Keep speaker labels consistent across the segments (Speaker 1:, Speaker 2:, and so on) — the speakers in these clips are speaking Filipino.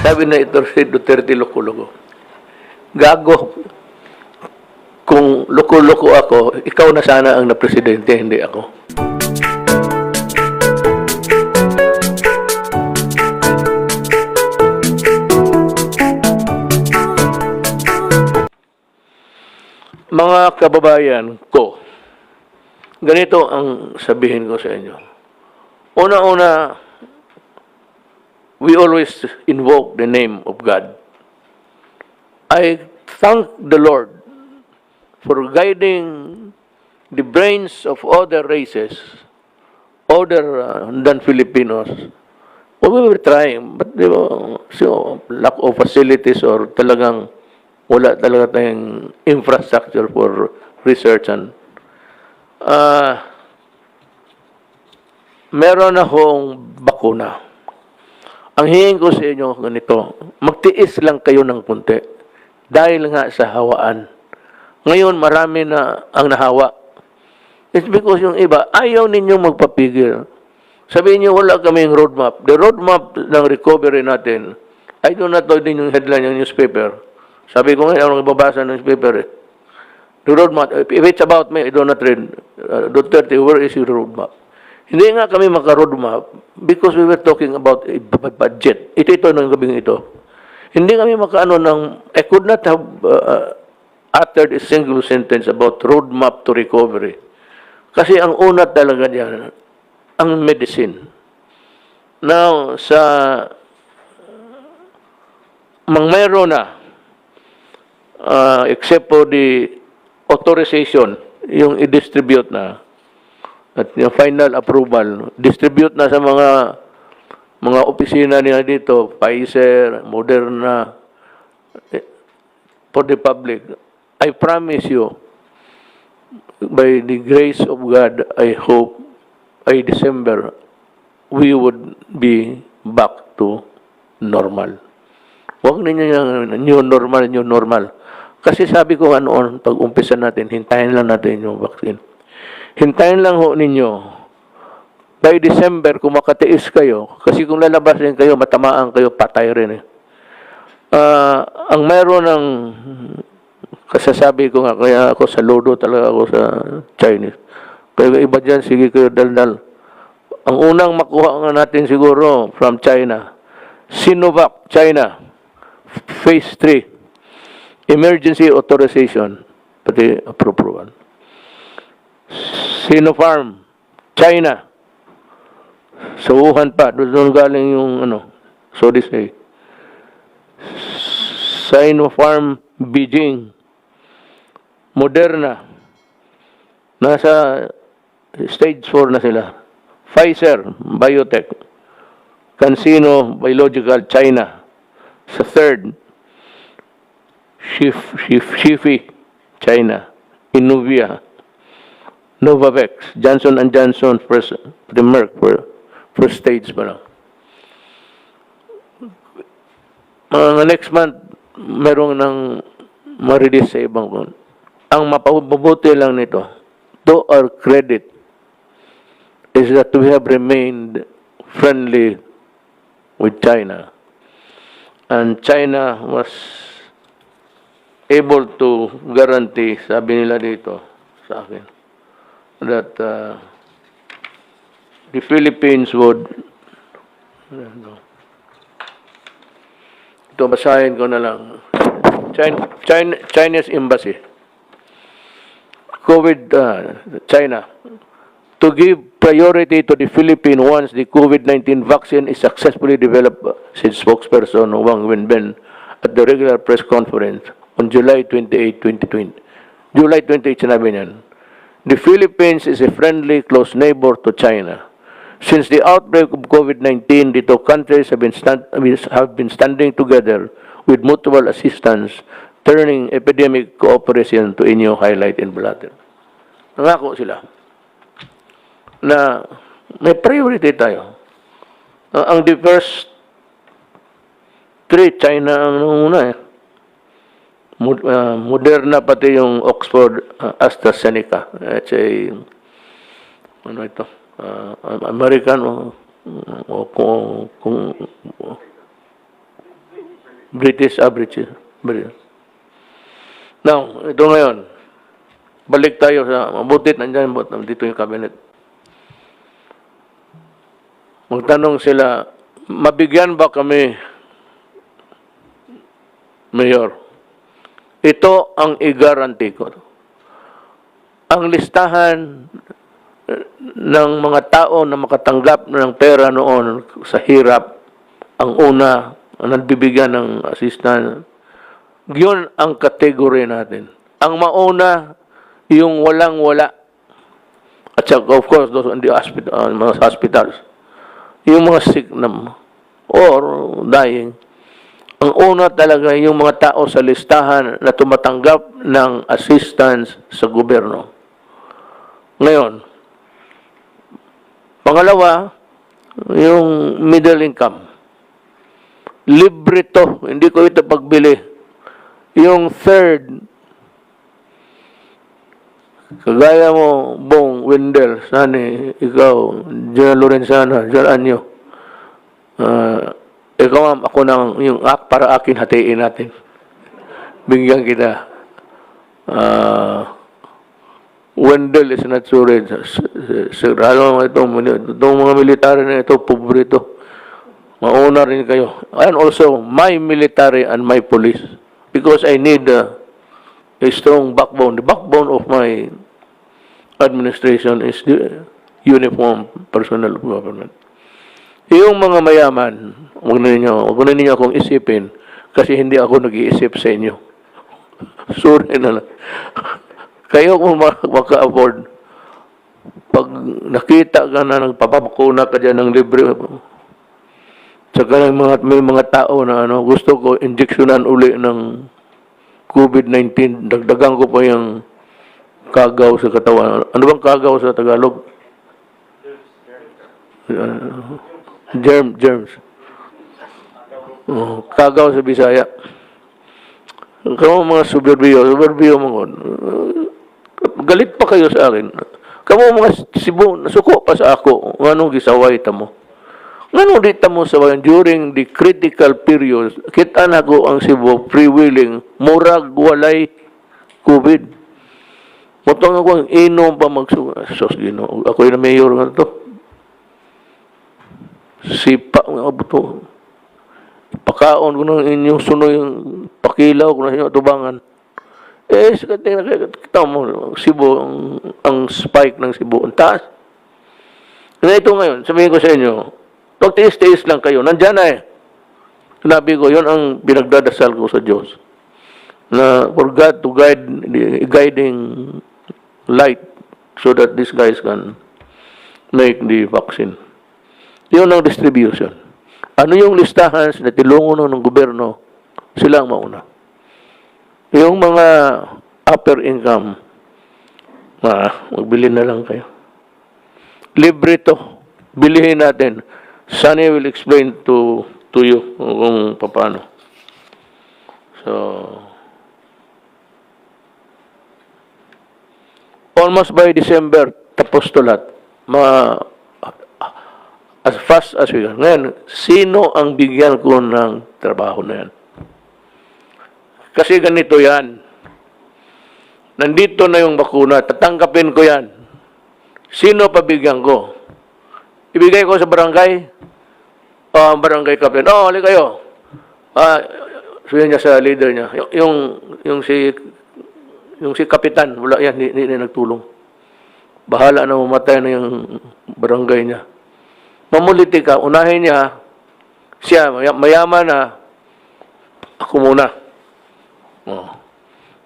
Speaker 1: Sabi na ito si Duterte loko-loko. Gago. Kung loko-loko ako, ikaw na sana ang na-presidente, hindi ako. Mga kababayan ko, ganito ang sabihin ko sa inyo. Una-una, we always invoke the name of God. I thank the Lord for guiding the brains of other races, other than Filipinos. Well, we were trying, but so, lack of facilities or talagang wala talaga tayong infrastructure for research and meron akong bakuna. Ang hingin ko sa inyo ganito, magtiis lang kayo ng kunti dahil nga sa hawaan. Ngayon marami na ang nahawa. It's because yung iba, ayaw ninyong magpapigil. Sabihin niyo wala kaming roadmap. The roadmap ng recovery natin, I do not know din yung headline ng newspaper. Sabi ko ngayon, ako nagbabasa ng newspaper eh. The roadmap, if it's about me, I do not read. Duterte, where is your roadmap? Hindi nga kami maka-roadmap because we were talking about a budget. Ito ng gabing ito. Hindi kami makaano ng, I could not have uttered a single sentence about roadmap to recovery. Kasi ang una talaga diyan, ang medicine. Now, sa mayroon na, except for the authorization, yung i-distribute na, at yung final approval, distribute na sa mga opisina nila dito, Pfizer, Moderna, for the public. I promise you, by the grace of God, I hope, by December, we would be back to normal. Huwag ninyo yung new normal. Kasi sabi ko noon, pag umpisa natin, hintayin lang natin yung vaccine. Hintayin lang ho ninyo. By December, kung makatiis kayo, kasi kung lalabas rin kayo, matamaan kayo, patay rin eh. Ang mayroon ng, kasasabi ko nga, kaya ako saludo talaga ako sa Chinese. Kaya iba dyan, sige kayo daldal. Ang unang makuha nga natin siguro from China, Sinovac, China, Phase 3. Emergency authorization, pati approval. Sinopharm, China. Sa Wuhan pa, doon galing yung so they say. Sinopharm, Beijing. Moderna. Nasa stage 4 na sila. Pfizer, Biotech. CanSino, Biological, China. Sa third, Shifi, China, Innovia, Novavax, Johnson & Johnson, the Merck, first stage pa lang. Next month, meron ng ma-release sa ibang kung. Ang mapabubuti lang nito, to our credit, is that we have remained friendly with China. And China was able to guarantee, sabi nila dito sa akin, that the Philippines would, ito basahin ko na lang, Chinese Embassy, China, to give priority to the Philippines once the COVID-19 vaccine is successfully developed, said spokesperson Wang Wenbin at the regular press conference on July 28, 2020. July 28, sinabi niyan. The Philippines is a friendly, close neighbor to China. Since the outbreak of COVID-19, the two countries have been standing together with mutual assistance, turning epidemic cooperation to a new highlight in Balater. Nangako sila na may priority tayo. Ang the first three, China ang nanguna eh. Moderna pati yung Oxford AstraZeneca. It's a American British average. Now, ito ngayon. Balik tayo sa mabutit, nandyan, dito yung cabinet. Magtanong sila, mabigyan ba kami, Mayor? Ito ang i-guarantee ko. Ang listahan ng mga tao na makatanggap ng pera noon sa hirap, ang una, ang nagbibigyan ng assistance, yun ang kategory natin. Ang mauna, yung walang-wala. At saka, of course, those in the hospital, mga hospitals. Yung mga sick na, or dying. Ang una talaga, yung mga tao sa listahan na tumatanggap ng assistance sa gobyerno. Ngayon, pangalawa, yung middle income. Libre to, hindi ko ito pagbili. Yung third, kagaya mo, Bong, Wendell, Sani, ikaw, General Lorenzana, General Anyo, ikaw ma'am, ako nang, yung para akin, hatiin natin. Bigyan kita. Wendell is not sure. Alam mo itong mga military na ito, pobre ito. Mauna rin kayo. And also, my military and my police. Because I need a strong backbone. The backbone of my administration is the uniform personnel of government. Yung mga mayaman, huwag na ninyo akong isipin kasi hindi ako nag-iisip sa inyo. Sorry na lang. Kayo kung maka-afford, pag nakita ka na nagpapabakuna ka dyan ng libre, saka may mga tao na gusto ko injeksyonan uli ng COVID-19, dagdagan ko pa yung kagaw sa katawan. Ano bang kagaw sa Tagalog? Germs. Kagaw sa Bisaya. Kamu mga suburbiyo mga galit pa kayo sa akin. Kamu mga Cebu, nasuko pa sa ako. Anong gisaway ta mo? Ngano dita mo sa during the critical period, kita na ko ang Cebu free-willing, murag walay COVID. Mutong ako ang inom pa sos Ginoo. Ako yung mayor nga to. Sipa nga buto. Pakaon ko ng inyong sunoy yung pakilaw ko na inyong tubangan. Kita mo, Cebu, ang spike ng Cebu, ang taas. Na ito ngayon, sabihin ko sa inyo, pag-tiis-tiis lang kayo, nandyan na eh. Sinabi ko, yun ang pinagdadasal ko sa Diyos. Na for God to guide, the guiding light so that these guys can make the vaccine. Yun ang distribution. Ano yung listahan na tilungon ng gobyerno, sila ang mauna. Yung mga upper income, magbili na lang kayo. Libre to. Bilihin natin. Sunny will explain to you kung paano. So, almost by December, tapos to lahat. As fast as we can. Ngayon, sino ang bigyan ko ng trabaho na yan? Kasi ganito yan. Nandito na yung bakuna, tatanggapin ko yan. Sino pabigyan ko? Ibigay ko sa barangay? Barangay captain. Hali kayo. Sabihin niya sa leader niya. Yung si kapitan, wala yan, hindi nagtulong. Bahala na mamatay na yung barangay niya. Mamuliti ka, unahin niya, siya, mayaman na, ako muna.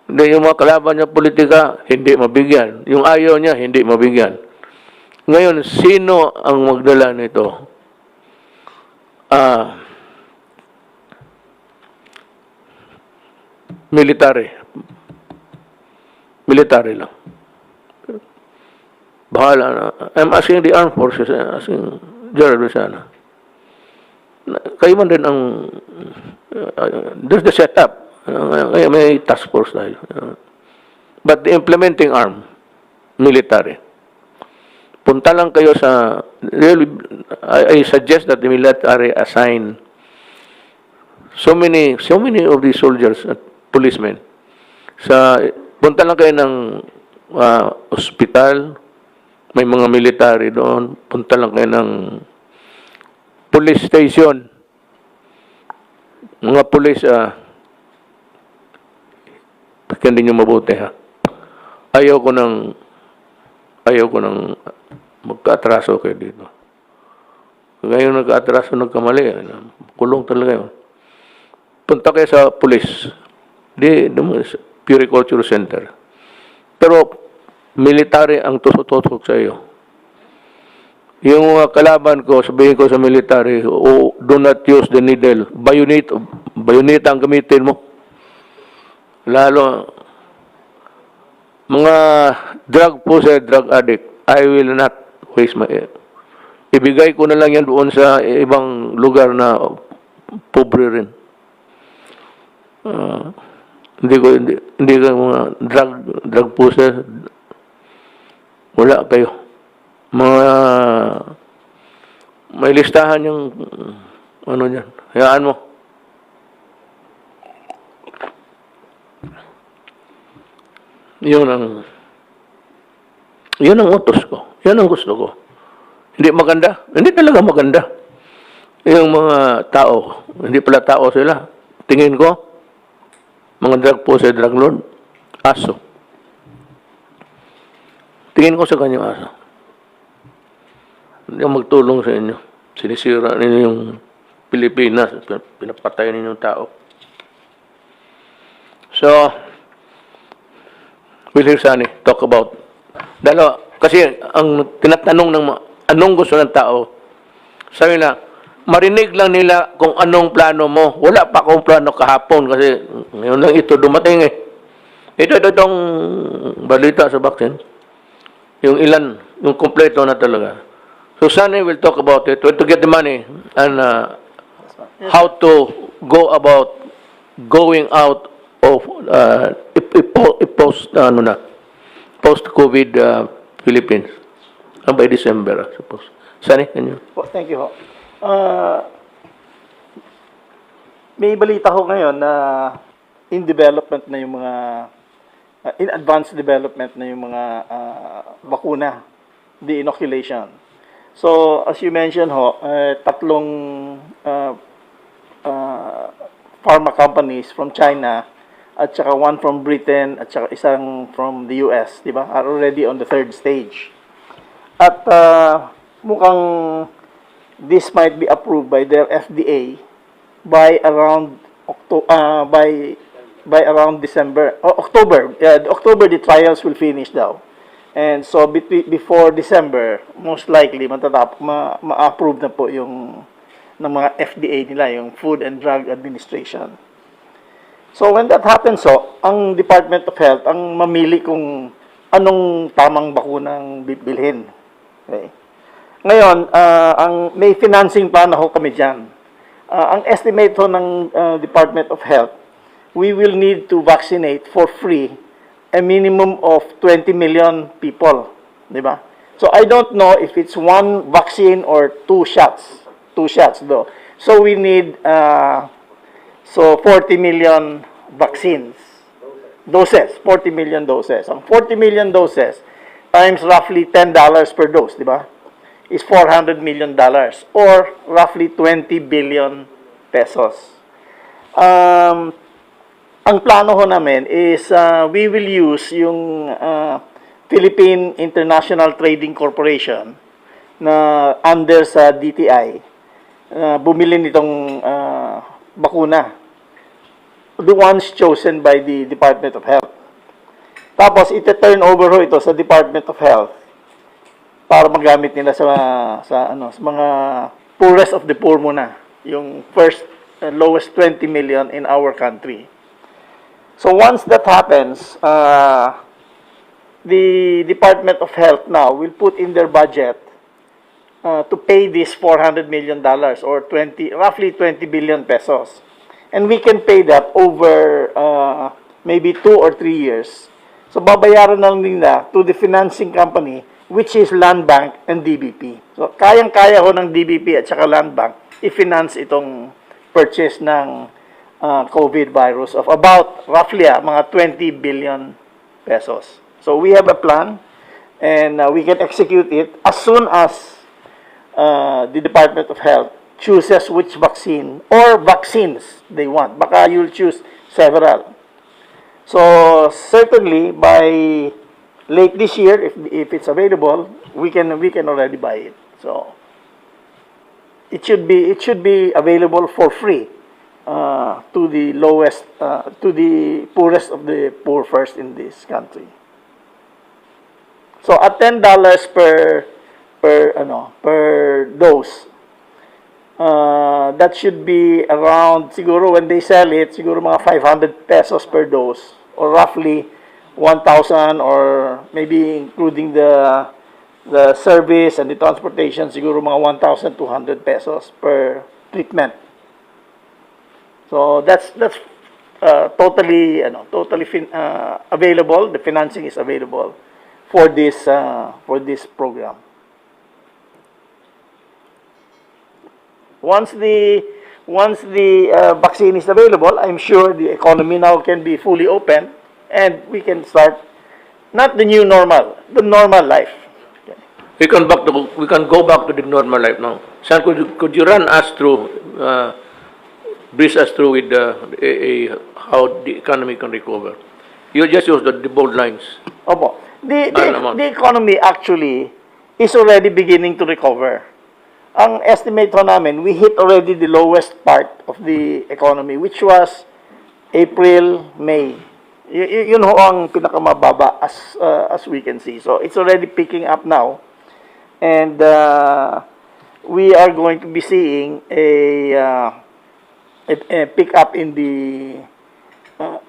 Speaker 1: Hindi yung mga kalaban niya politika, hindi mabigyan. Yung ayaw niya, hindi mabigyan. Ngayon, sino ang magdala nito? Military. Military lang. Bahala na. I'm asking the armed forces, I'm asking General Lozana. Kayo man din ang there's the setup. May task force tayo. But the implementing arm, military. Punta lang kayo sa, really, I suggest that the military assign so many of these soldiers at policemen. Punta lang kayo ng ospital, may mga military doon, punta lang kayo ng police station. Mga police, pakinggan nyo mabuti ha. Ayaw ko ng magka-atraso kayo dito. Ngayon nagka-atraso, nagkamali. Kulong talaga yun. Punta kayo sa police. Puriculture Center. Pero, military ang tusok-tusok sa iyo. Yung kalaban ko, sabihin ko sa military, do not use the needle. Bayonet ang gamitin mo. Lalo, mga drug possessed, drug addict, I will not waste my... Ibigay ko na lang yan doon sa ibang lugar na pobre rin. Hindi ko mga drug possessed, wala kayo. May listahan yung ano dyan. Hayaan mo. Yun ang utos ko. Yan ang gusto ko. Hindi maganda? Hindi talaga maganda. Yung mga tao, hindi pala tao sila. Tingin ko, mga drug possessed, drug lord, aso. Tingin ko sa kanyang aso. Hindi ako magtulong sa inyo. Sinisira ninyo yung Pilipinas. Pinapatay ninyo yung tao. So, we'll hear Sunny talk about. Kasi ang tinatanong ng anong gusto ng tao, sabi na, marinig lang nila kung anong plano mo. Wala pa akong plano kahapon kasi ngayon lang ito dumating eh. Itong balita sa vaccine. Yung kompleto na talaga. So Sunny will talk about it, where to get the money, and how to go about going out of post-COVID Philippines by December, I suppose. Sunny, can you?
Speaker 2: Well, thank you ho. May balita ho ngayon na in development na yung mga in advanced development na yung mga bakuna, the inoculation. So, as you mentioned ho, tatlong pharma companies from China at saka one from Britain at saka isang from the US, di ba? Are already on the third stage. At mukhang this might be approved by their FDA by around around December or October. October the trials will finish daw. And so before December, most likely ma-approve na po yung ng mga FDA nila, yung Food and Drug Administration. So when that happens, ang Department of Health ang mamili kung anong tamang bakunang bibilhin. Okay. Ngayon, may financing plan ho kami dyan. Ang estimate ho ng Department of Health, we will need to vaccinate for free a minimum of 20 million people. Diba? So I don't know if it's one vaccine or two shots. Two shots though. So we need 40 million vaccines. Doses. 40 million doses. Ang 40 million doses times roughly $10 per dose, di ba? Is $400 million or roughly 20 billion pesos. Ang plano ho namin is we will use yung Philippine International Trading Corporation na under sa DTI bumili nitong bakuna. The ones chosen by the Department of Health. Tapos ite-turn over ho ito sa Department of Health para magamit nila sa mga poorest of the poor muna. Yung first lowest 20 million in our country. So once that happens, the Department of Health now will put in their budget to pay this $400 million or roughly 20 billion pesos. And we can pay that over maybe 2 or 3 years. So babayaran na lang nila to the financing company, which is Land Bank and DBP. So kayang-kaya ho ng DBP at saka Land Bank i-finance itong purchase ng COVID virus of about roughly mga 20 billion pesos. So we have a plan, and we can execute it as soon as the Department of Health chooses which vaccine or vaccines they want. Baka you'll choose several. So certainly by late this year, if it's available, we can already buy it. So it should be available for free to the lowest, to the poorest of the poor first in this country. So at $10 per dose, that should be around, siguro when they sell it, siguro mga 500 pesos per dose, or roughly 1,000, or maybe including the service and the transportation, siguro mga 1,200 pesos per treatment. So that's totally available. The financing is available for this program. Once the vaccine is available, I'm sure the economy now can be fully open, and we can start not the new normal, the normal life.
Speaker 1: We can go back to the normal life now. Sir, could you run us through, breeze us through with how the economy can recover? You just use the bold lines.
Speaker 2: Opo. The economy actually is already beginning to recover. Ang estimate ho namin, we hit already the lowest part of the economy, which was April, May. Yun ho ang pinakamababa as we can see. So it's already picking up now, and we are going to be seeing a pick up in the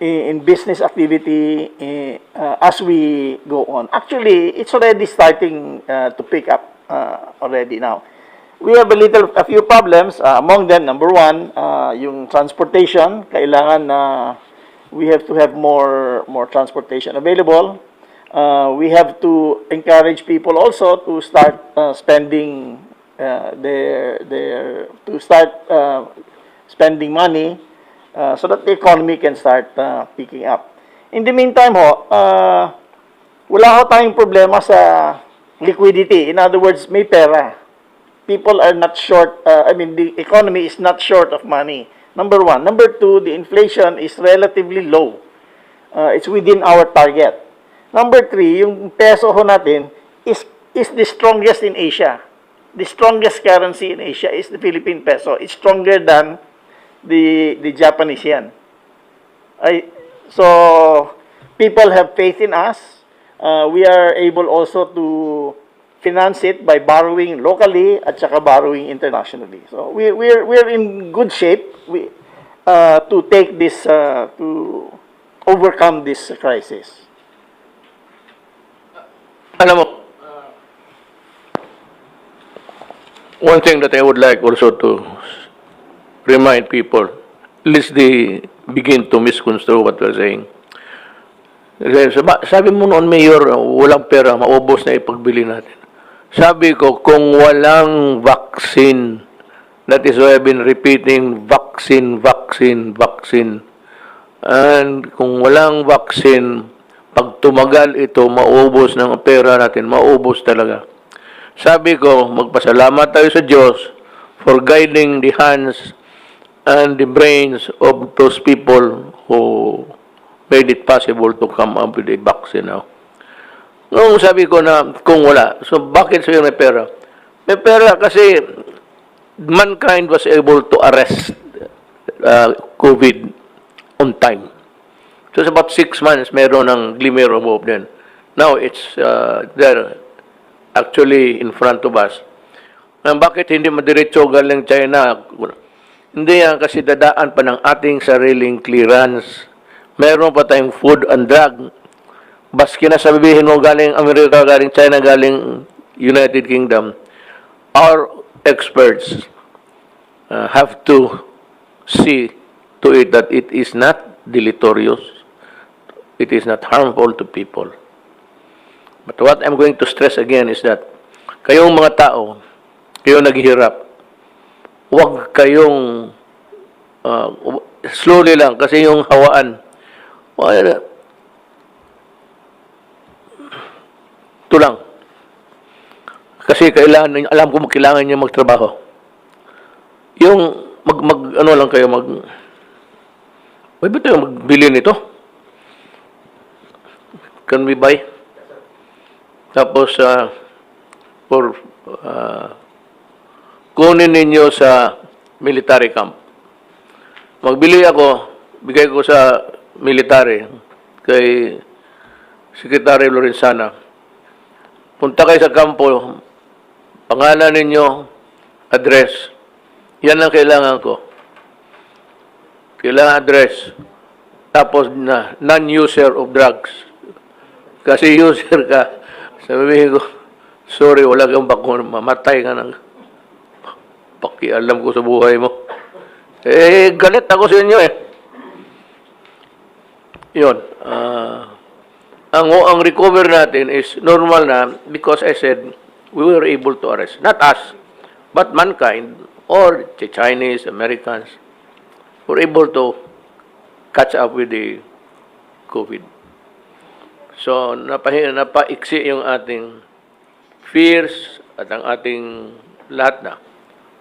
Speaker 2: in business activity as we go on. Actually, it's already starting to pick up already now. We have a few problems. Among them, number one, yung transportation. Kailangan we have to have more transportation available. We have to encourage people also to start spending spending money so that the economy can start picking up. In the meantime wala ho tayong problema sa liquidity. In other words, may pera. People are not short, the economy is not short of money. Number one. Number two, the inflation is relatively low. It's within our target. Number three, yung peso ho natin is the strongest in Asia. The strongest currency in Asia is the Philippine peso. It's stronger than the Japanese yen. So people have faith in us. We are able also to finance it by borrowing locally at saka borrowing internationally. So we're in good shape to take this to overcome this crisis.
Speaker 1: Alam mo, one thing that I would like also to remind people, at least they begin to misconstrue what we're saying. Sabi mo noon, Mayor, walang pera, maubos na ipagbili natin. Sabi ko, kung walang vaccine, that is why I've been repeating, vaccine. And kung walang vaccine, pag tumagal ito, maubos ng pera natin, maubos talaga. Sabi ko, magpasalamat tayo sa Diyos for guiding the hands and the brains of those people who made it possible to come up with a vaccine now. Nung sabi ko na kung wala, so bakit sa'yo may pera? May pera kasi mankind was able to arrest COVID on time. So it's about 6 months, meron ng glimmer of hope din. Now it's there actually in front of us. Bakit hindi madiretso galing China? Hindi yan kasi dadaan pa ng ating sariling clearance. Meron pa tayong food and drug. Baski na sabihin mo galing Amerika, galing China, galing United Kingdom, our experts have to see to it that it is not deleterious, it is not harmful to people. But what I'm going to stress again is that kayong mga tao, kayong naghihirap, huwag kayong slowly lang kasi yung hawaan. Wala, ito lang. Kasi kailangan, alam ko kailangan niya magtrabaho. Yung ano lang kayo, pwede tayo magbili nito? Can we buy? Tapos, kunin ninyo sa military camp. Magbili ako, bigay ko sa military, kay Secretary Lorenzana. Punta kayo sa kampo, pangalan ninyo, address. Yan ang kailangan ko. Kailangan address. Tapos non-user of drugs. Kasi user ka, sabihin ko, sorry, wala kang bakuna, mamatay ka ng pakialam ko sa buhay mo. Galit ako sa inyo Yun. Ang recover natin is normal na because I said we were able to arrest. Not us, but mankind or the Chinese, Americans were able to catch up with the COVID. So, napaiksi yung ating fears at ang ating lahat na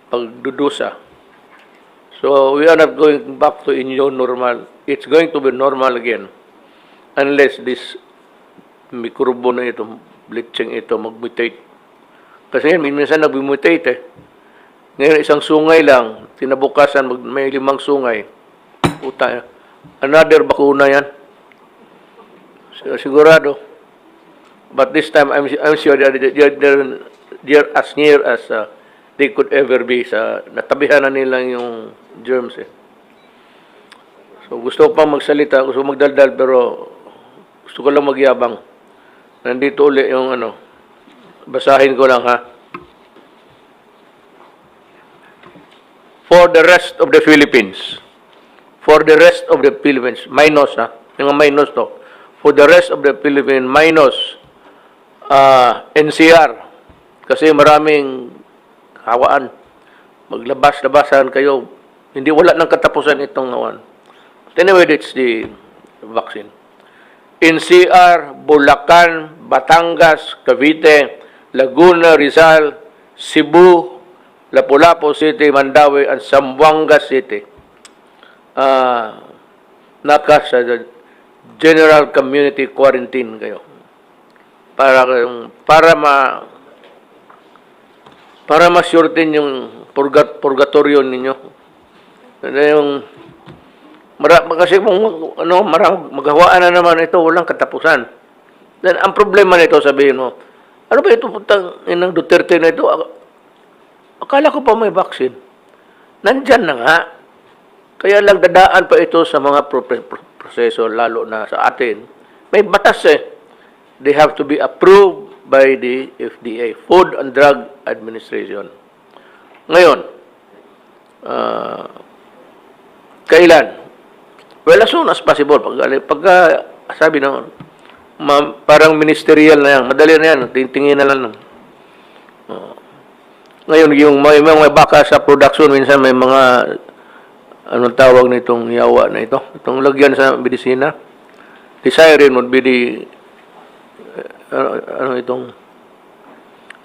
Speaker 1: pagdudusa. So, we are not going back to new normal. It's going to be normal again unless this mikrobo na ito, bleaching ito, mag-mutate. Kasi yan, minsan nag-mutate Ngayon, isang sungay lang, tinabukasan, may 5 sungay. Puta, another bakuna yan. Sigurado. But this time, I'm sure they're as near as they could ever be. Natabihan na nila yung germs So, gusto ko pang magsalita, gusto ko magdaldal, pero gusto ko lang magyabang. Nandito ulit yung basahin ko lang For the rest of the Philippines. For the rest of the Philippines. Minus Yung minus to. For the rest of the Philippines, minus NCR. Kasi maraming hawaan. Maglabas-labasan kayo. Hindi wala nang katapusan itong hawaan. Anyway, it's the vaccine. NCR, Bulacan, Batangas, Cavite, Laguna, Rizal, Cebu, Lapu-Lapu City, Mandaue, and Zamboanga City. Sa general community quarantine kayo. Para ma-shorten yung purgatorio ninyo. Kasi kung maghawaan na naman ito, walang katapusan. Then ang problema nito, sabihin mo, ano ba ito putang inang Duterte na ito? Akala ko pa may vaccine. Nandyan na nga. Kaya lang dadaan pa ito sa mga proseso, lalo na sa atin. May batas They have to be approved by the FDA, Food and Drug Administration. Ngayon, kailan? Well, as soon as possible. Pagka sabi naman, parang ministerial na yan. Madali na yan. Tingin na lang. Ngayon, yung may baka sa production, minsan may mga anong tawag nitong yawa na ito. Itong lagyan sa medisina. Desirin would be the itong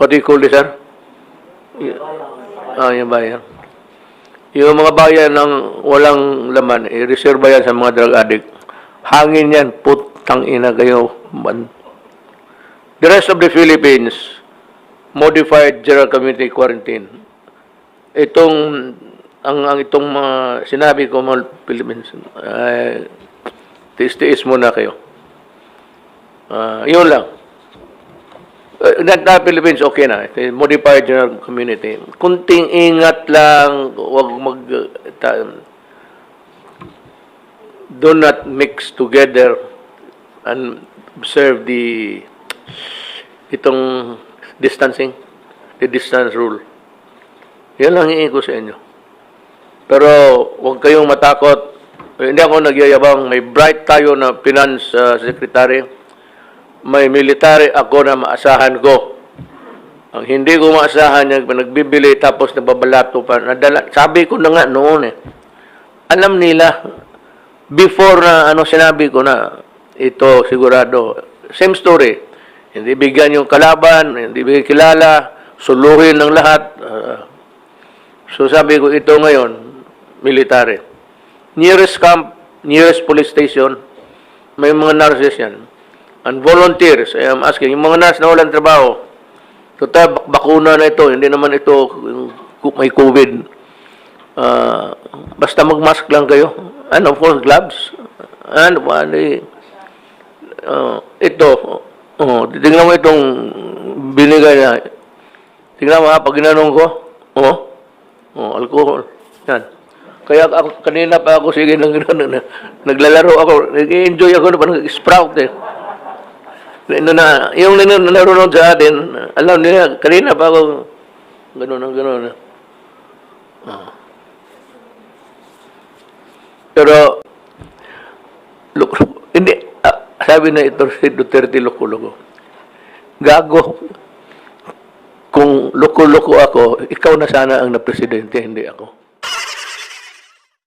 Speaker 1: what do you call this, sir? Yung bayan. Yung mga bayan ng walang laman, i-reserve yan sa mga drug addict. Hangin yan, putang ina kayo. The rest of the Philippines, modified general community quarantine. Itong mga sinabi ko mga Philippines, tiis-tiis muna kayo. Yun lang. Not Philippines, okay na. Modified general community. Kunting ingat lang, wag do not mix together and observe itong distancing, the distance rule. Yan lang hihingi ko sa inyo. Pero huwag kayong matakot. Hindi ako nagyayabang. May bright tayo na finance secretary. May military ako na maasahan ko. Ang hindi ko maasahan yung nagbibili tapos nababalato pa. Sabi ko na nga noon alam nila, before na sinabi ko na, ito sigurado, same story. Hindi bigyan yung kalaban, hindi bigyan kilala, suluhin ng lahat. So sabi ko, ito ngayon, military. Nearest camp, nearest police station, may mga nurses yan. And volunteers, I am asking, yung mga nurse na walang trabaho, total, bakuna na ito, hindi naman ito may COVID. Basta mag-mask lang kayo. And of course, gloves. And ito, tingnan mo itong binigay na. Tingnan mo pag ginanong ko, alcohol. Yan. Kaya ako, kanina pa ako, sige, naglalaro ako, nag-enjoy ako, nag-sprout eh. Yung narunod sa atin, alam nila, kanina pa ako, gano'n. Pero, hindi, sabi na ito si Duterte, loko-loko. Gago. Kung loko-loko ako, ikaw na sana ang na-presidente, hindi ako.